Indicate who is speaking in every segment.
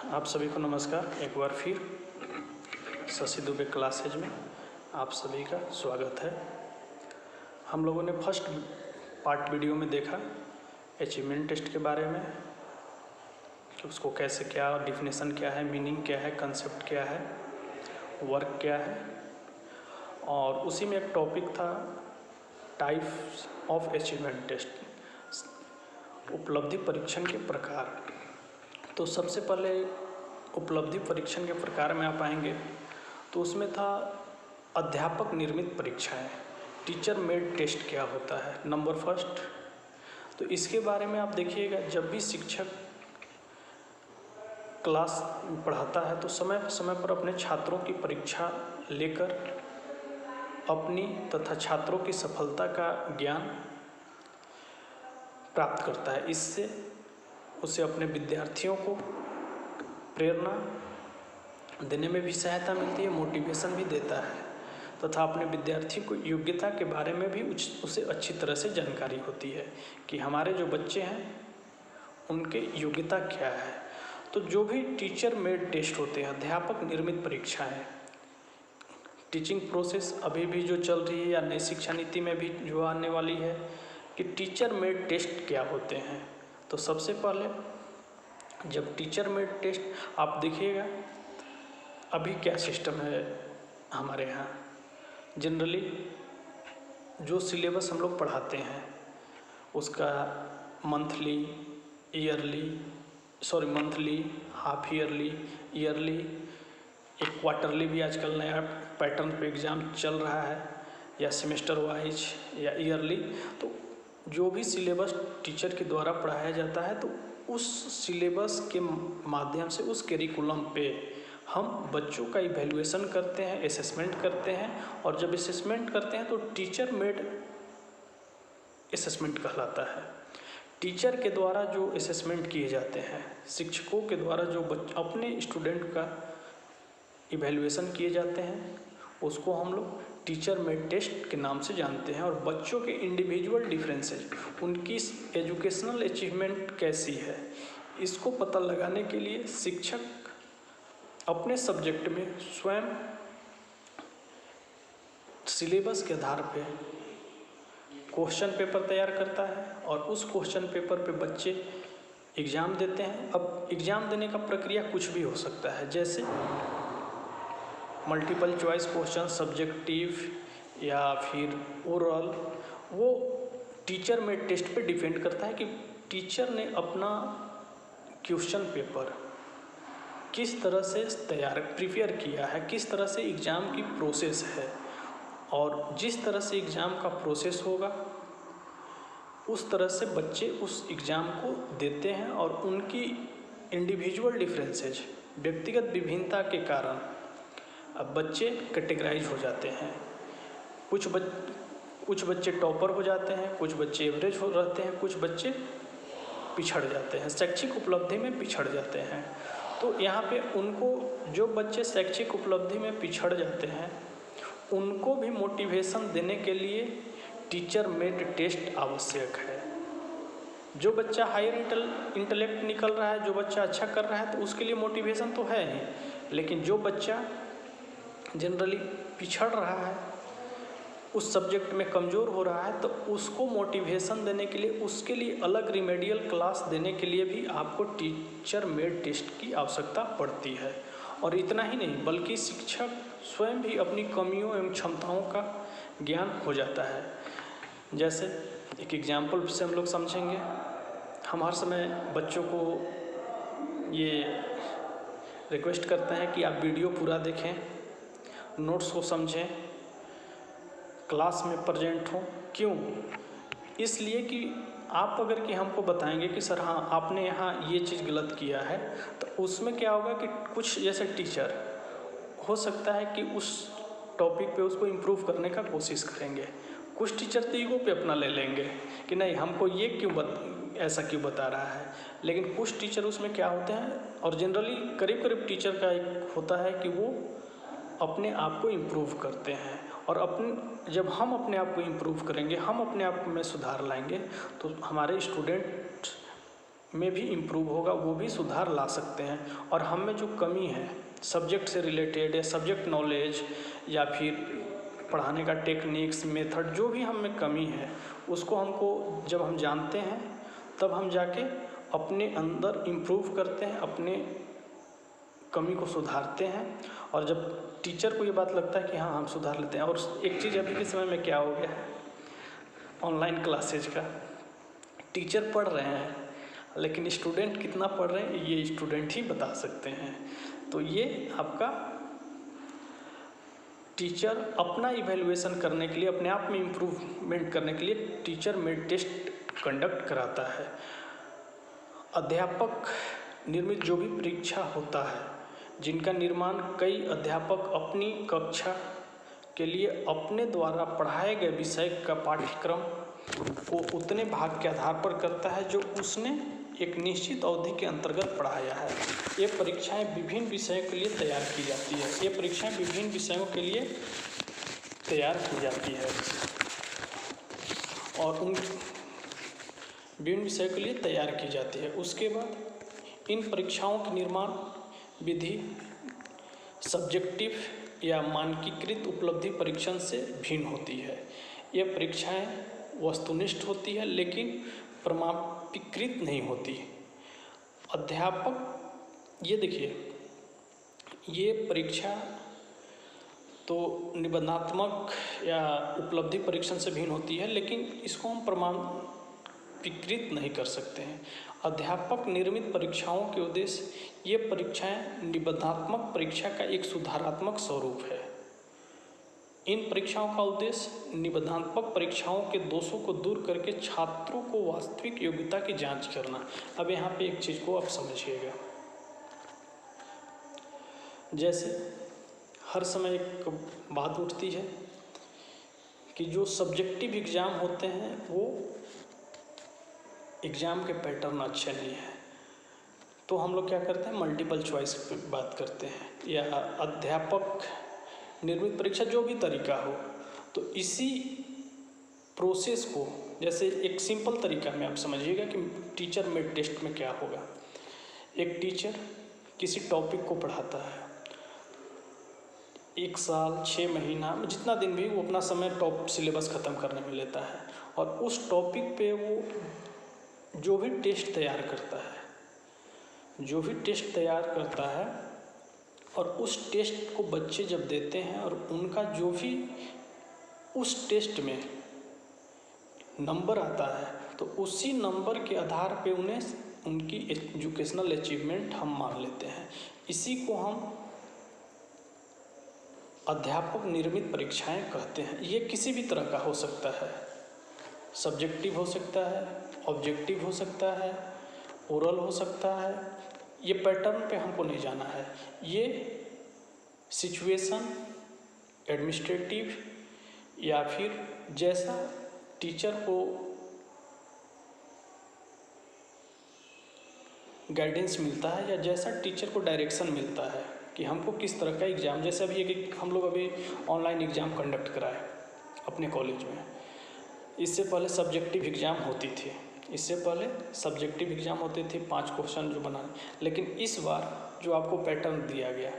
Speaker 1: आप सभी को नमस्कार। एक बार फिर शशि दुबे क्लासेज में आप सभी का स्वागत है। हम लोगों ने फर्स्ट पार्ट वीडियो में देखा अचीवमेंट टेस्ट के बारे में कि उसको कैसे, क्या डिफिनेशन क्या है, मीनिंग क्या है, कंसेप्ट क्या है, वर्क क्या है, और उसी में एक टॉपिक था टाइप्स ऑफ अचीवमेंट टेस्ट, उपलब्धि परीक्षण के प्रकार। तो सबसे पहले उपलब्धि परीक्षण के प्रकार में आप आएंगे तो उसमें था अध्यापक निर्मित परीक्षाएं, टीचर मेड टेस्ट क्या होता है, नंबर फर्स्ट। तो इसके बारे में आप देखिएगा, जब भी शिक्षक क्लास पढ़ाता है तो समय समय पर अपने छात्रों की परीक्षा लेकर अपनी तथा छात्रों की सफलता का ज्ञान प्राप्त करता है। इससे उसे अपने विद्यार्थियों को प्रेरणा देने में भी सहायता मिलती है, मोटिवेशन भी देता है तथा अपने विद्यार्थी को योग्यता के बारे में भी उसे अच्छी तरह से जानकारी होती है कि हमारे जो बच्चे हैं उनके योग्यता क्या है। तो जो भी टीचर मेड टेस्ट होते हैं, अध्यापक निर्मित परीक्षाएं, टीचिंग प्रोसेस अभी भी जो चल रही है या नई शिक्षा नीति में भी जो आने वाली है कि टीचर मेड टेस्ट क्या होते हैं। तो सबसे पहले जब टीचर मेड टेस्ट आप देखिएगा, अभी क्या सिस्टम है हमारे यहाँ, जनरली जो सिलेबस हम लोग पढ़ाते हैं उसका मंथली, हाफ ईयरली, ईयरली, एक क्वार्टरली भी आजकल नया पैटर्न पे एग्ज़ाम चल रहा है, या सेमेस्टर वाइज या ईयरली। तो जो भी सिलेबस टीचर के द्वारा पढ़ाया जाता है तो उस सिलेबस के माध्यम से, उस करिकुलम पे हम बच्चों का इवैल्यूएशन करते हैं, असेसमेंट करते हैं, और जब असेसमेंट करते हैं तो टीचर मेड असेसमेंट कहलाता है। टीचर के द्वारा जो असेसमेंट किए जाते हैं, शिक्षकों के द्वारा जो अपने स्टूडेंट का इवैल्यूएशन किए जाते हैं, उसको हम लोग टीचर मेड टेस्ट के नाम से जानते हैं। और बच्चों के इंडिविजुअल डिफरेंसेस, उनकी एजुकेशनल अचीवमेंट कैसी है, इसको पता लगाने के लिए शिक्षक अपने सब्जेक्ट में स्वयं सिलेबस के आधार पे क्वेश्चन पेपर तैयार करता है और उस क्वेश्चन पेपर पे बच्चे एग्ज़ाम देते हैं। अब एग्ज़ाम देने का प्रक्रिया कुछ भी हो सकता है, जैसे मल्टीपल चॉइस क्वेश्चन, सब्जेक्टिव या फिर ओरल। वो टीचर मेड टेस्ट पे डिपेंड करता है कि टीचर ने अपना क्वेश्चन पेपर किस तरह से प्रिपेयर किया है, किस तरह से एग्ज़ाम की प्रोसेस है, और जिस तरह से एग्ज़ाम का प्रोसेस होगा उस तरह से बच्चे उस एग्ज़ाम को देते हैं। और उनकी इंडिविजुअल डिफरेंसेज, व्यक्तिगत विभिन्नता के कारण अब बच्चे कैटेगराइज हो जाते हैं। कुछ बच्चे टॉपर हो जाते हैं, कुछ बच्चे एवरेज हो रहते हैं, कुछ बच्चे पिछड़ जाते हैं, शैक्षिक उपलब्धि में पिछड़ जाते हैं। तो यहाँ पे उनको, जो बच्चे शैक्षिक उपलब्धि में पिछड़ जाते हैं, उनको भी मोटिवेशन देने के लिए टीचर मेड टेस्ट आवश्यक है। जो बच्चा हायर इंटेलेक्ट निकल रहा है, जो बच्चा अच्छा कर रहा है, तो उसके लिए मोटिवेशन तो है ही, लेकिन जो बच्चा जनरली पिछड़ रहा है, उस सब्जेक्ट में कमज़ोर हो रहा है, तो उसको मोटिवेशन देने के लिए, उसके लिए अलग रिमेडियल क्लास देने के लिए भी आपको टीचर मेड टेस्ट की आवश्यकता पड़ती है। और इतना ही नहीं, बल्कि शिक्षक स्वयं भी अपनी कमियों एवं क्षमताओं का ज्ञान हो जाता है। जैसे एक एग्जाम्पल से हम लोग समझेंगे, हम हर समय बच्चों को ये रिक्वेस्ट करते हैं कि आप वीडियो पूरा देखें, नोट्स को समझें, क्लास में प्रेजेंट हों। क्यों? इसलिए कि आप अगर कि हमको बताएंगे कि सर हाँ आपने यहाँ ये चीज़ गलत किया है, तो उसमें क्या होगा कि कुछ जैसे टीचर हो सकता है कि उस टॉपिक पे उसको इम्प्रूव करने का कोशिश करेंगे। कुछ टीचर तो ईगो पे अपना ले लेंगे कि नहीं, हमको ये ऐसा क्यों बता रहा है। लेकिन कुछ टीचर उसमें क्या होते हैं, और जनरली करीब टीचर का एक होता है कि वो अपने आप को इम्प्रूव करते हैं, और जब हम अपने आप को इम्प्रूव करेंगे, हम अपने आप में सुधार लाएंगे, तो हमारे स्टूडेंट में भी इम्प्रूव होगा, वो भी सुधार ला सकते हैं। और हम में जो कमी है सब्जेक्ट से रिलेटेड या सब्जेक्ट नॉलेज या फिर पढ़ाने का टेक्निक्स मेथड, जो भी हम में कमी है उसको हमको जब हम जानते हैं तब हम जाके अपने अंदर इम्प्रूव करते हैं, अपने कमी को सुधारते हैं। और जब टीचर को ये बात लगता है कि हाँ हम सुधार लेते हैं। और एक चीज़ अभी के समय में क्या हो गया है, ऑनलाइन क्लासेज का, टीचर पढ़ रहे हैं लेकिन स्टूडेंट कितना पढ़ रहे हैं ये स्टूडेंट ही बता सकते हैं। तो ये आपका टीचर अपना इवैल्यूएशन करने के लिए, अपने आप में इम्प्रूवमेंट करने के लिए टीचर में टेस्ट कंडक्ट कराता है। अध्यापक निर्मित जो भी परीक्षा होता है, जिनका निर्माण कई अध्यापक अपनी कक्षा के लिए अपने द्वारा पढ़ाए गए विषय का पाठ्यक्रम को उतने भाग के आधार पर करता है जो उसने एक निश्चित अवधि के अंतर्गत पढ़ाया है। ये परीक्षाएं विभिन्न विषयों के लिए तैयार की जाती है। ये परीक्षाएं विभिन्न विषयों के लिए तैयार की जाती है और उन विभिन्न विषयों के लिए तैयार की जाती है। उसके बाद इन परीक्षाओं की निर्माण विधि सब्जेक्टिव या मानकीकृत उपलब्धि परीक्षण से भिन्न होती है। ये परीक्षाएं वस्तुनिष्ठ होती है लेकिन प्रमाणीकृत नहीं होती। अध्यापक, ये देखिए, ये परीक्षा तो निबंधात्मक या उपलब्धि परीक्षण से भिन्न होती है लेकिन इसको हम प्रमाणीकृत नहीं कर सकते हैं। अध्यापक निर्मित परीक्षाओं के उद्देश्य, ये परीक्षाएं निबंधात्मक परीक्षा का एक सुधारात्मक स्वरूप है। इन परीक्षाओं का उद्देश्य निबंधात्मक परीक्षाओं के दोषों को दूर करके छात्रों को वास्तविक योग्यता की जांच करना। अब यहाँ पे एक चीज़ को आप समझिएगा, जैसे हर समय एक बात उठती है कि जो सब्जेक्टिव एग्ज़ाम होते हैं वो एग्ज़ाम के पैटर्न अच्छे नहीं हैं, तो हम लोग क्या करते हैं, मल्टीपल चॉइस पे बात करते हैं या अध्यापक निर्मित परीक्षा, जो भी तरीका हो। तो इसी प्रोसेस को, जैसे एक सिंपल तरीका में आप समझिएगा कि टीचर मेड टेस्ट में क्या होगा। एक टीचर किसी टॉपिक को पढ़ाता है, 1 साल 6 महीना जितना दिन भी वो अपना समय टॉप सिलेबस ख़त्म करने में लेता है और उस टॉपिक पे वो जो भी टेस्ट तैयार करता है और उस टेस्ट को बच्चे जब देते हैं और उनका जो भी उस टेस्ट में नंबर आता है तो उसी नंबर के आधार पे उन्हें उनकी एजुकेशनल अचीवमेंट हम मान लेते हैं। इसी को हम अध्यापक निर्मित परीक्षाएं कहते हैं। ये किसी भी तरह का हो सकता है, सब्जेक्टिव हो सकता है, ऑब्जेक्टिव हो सकता है, ओरल हो सकता है। ये पैटर्न पे हमको नहीं जाना है। ये सिचुएशन, एडमिनिस्ट्रेटिव या फिर जैसा टीचर को गाइडेंस मिलता है या जैसा टीचर को डायरेक्शन मिलता है कि हमको किस तरह का एग्ज़ाम, जैसे अभी हम लोग अभी ऑनलाइन एग्ज़ाम कंडक्ट कराए अपने कॉलेज में। इससे पहले सब्जेक्टिव एग्ज़ाम होती थी, 5 क्वेश्चन जो बनाए। लेकिन इस बार जो आपको पैटर्न दिया गया,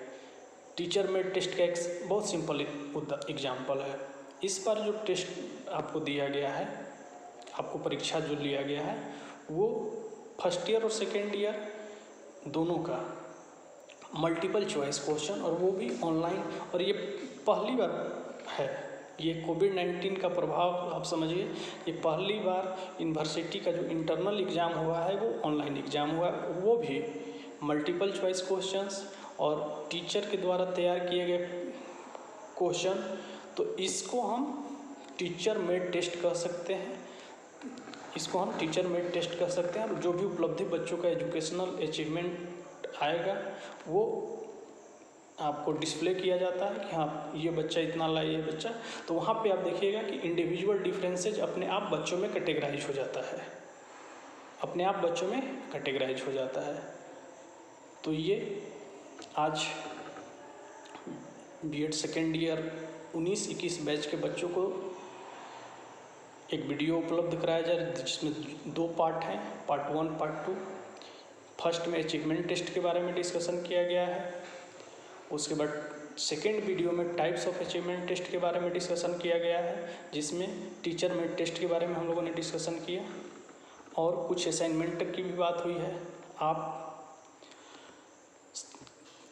Speaker 1: टीचर मेड टेस्ट का एक बहुत सिंपल एग्जाम्पल है। इस बार जो टेस्ट आपको दिया गया है, आपको परीक्षा जो लिया गया है, वो फर्स्ट ईयर और सेकेंड ईयर दोनों का मल्टीपल चॉइस क्वेश्चन, और वो भी ऑनलाइन। और ये पहली बार है, ये कोविड-19 का प्रभाव आप समझिए, ये पहली बार यूनिवर्सिटी का जो इंटरनल एग्ज़ाम हुआ है वो ऑनलाइन एग्ज़ाम हुआ है, वो भी मल्टीपल चॉइस क्वेश्चंस और टीचर के द्वारा तैयार किए गए क्वेश्चन। तो इसको हम टीचर मेड टेस्ट कह सकते हैं, और जो भी उपलब्धि बच्चों का एजुकेशनल अचीवमेंट आएगा वो आपको डिस्प्ले किया जाता है कि हाँ ये बच्चा इतना लाया, ये बच्चा। तो वहाँ पे आप देखिएगा कि इंडिविजुअल डिफरेंसेज अपने आप बच्चों में कैटेगराइज हो जाता है, तो ये आज बीएड सेकेंड ईयर 19-21 बैच के बच्चों को एक वीडियो उपलब्ध कराया जा रहा है जिसमें 2 पार्ट हैं, पार्ट 1 पार्ट 2। फर्स्ट में अचीवमेंट टेस्ट के बारे में डिस्कशन किया गया है। उसके बाद सेकेंड वीडियो में टाइप्स ऑफ अचीवमेंट टेस्ट के बारे में डिस्कशन किया गया है, जिसमें टीचर मेड टेस्ट के बारे में हम लोगों ने डिस्कशन किया और कुछ असाइनमेंट की भी बात हुई है। आप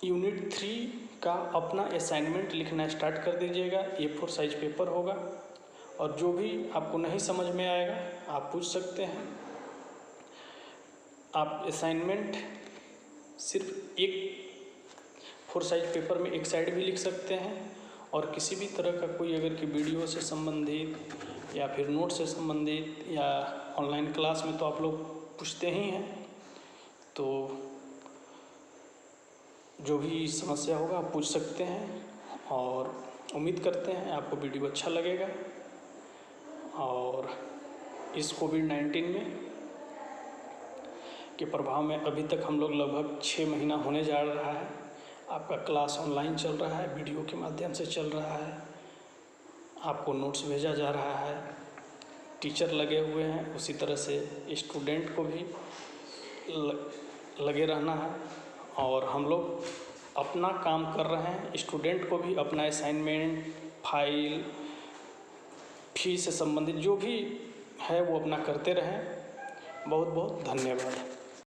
Speaker 1: यूनिट 3 का अपना असाइनमेंट लिखना स्टार्ट कर दीजिएगा। A4 साइज पेपर होगा और जो भी आपको नहीं समझ में आएगा आप पूछ सकते हैं। आप असाइनमेंट सिर्फ एक 4 साइज पेपर में एक साइड भी लिख सकते हैं और किसी भी तरह का कोई अगर कि वीडियो से संबंधित या फिर नोट से संबंधित या ऑनलाइन क्लास में तो आप लोग पूछते ही हैं, तो जो भी समस्या होगा आप पूछ सकते हैं और उम्मीद करते हैं आपको वीडियो अच्छा लगेगा। और इस कोविड-19 में के प्रभाव में अभी तक हम लोग लगभग 6 महीना होने जा रहा है। आपका क्लास ऑनलाइन चल रहा है, वीडियो के माध्यम से चल रहा है, आपको नोट्स भेजा जा रहा है, टीचर लगे हुए हैं, उसी तरह से स्टूडेंट को भी लगे रहना है और हम लोग अपना काम कर रहे हैं। स्टूडेंट को भी अपना असाइनमेंट, फाइल, फी से संबंधित जो भी है वो अपना करते रहें। बहुत बहुत धन्यवाद।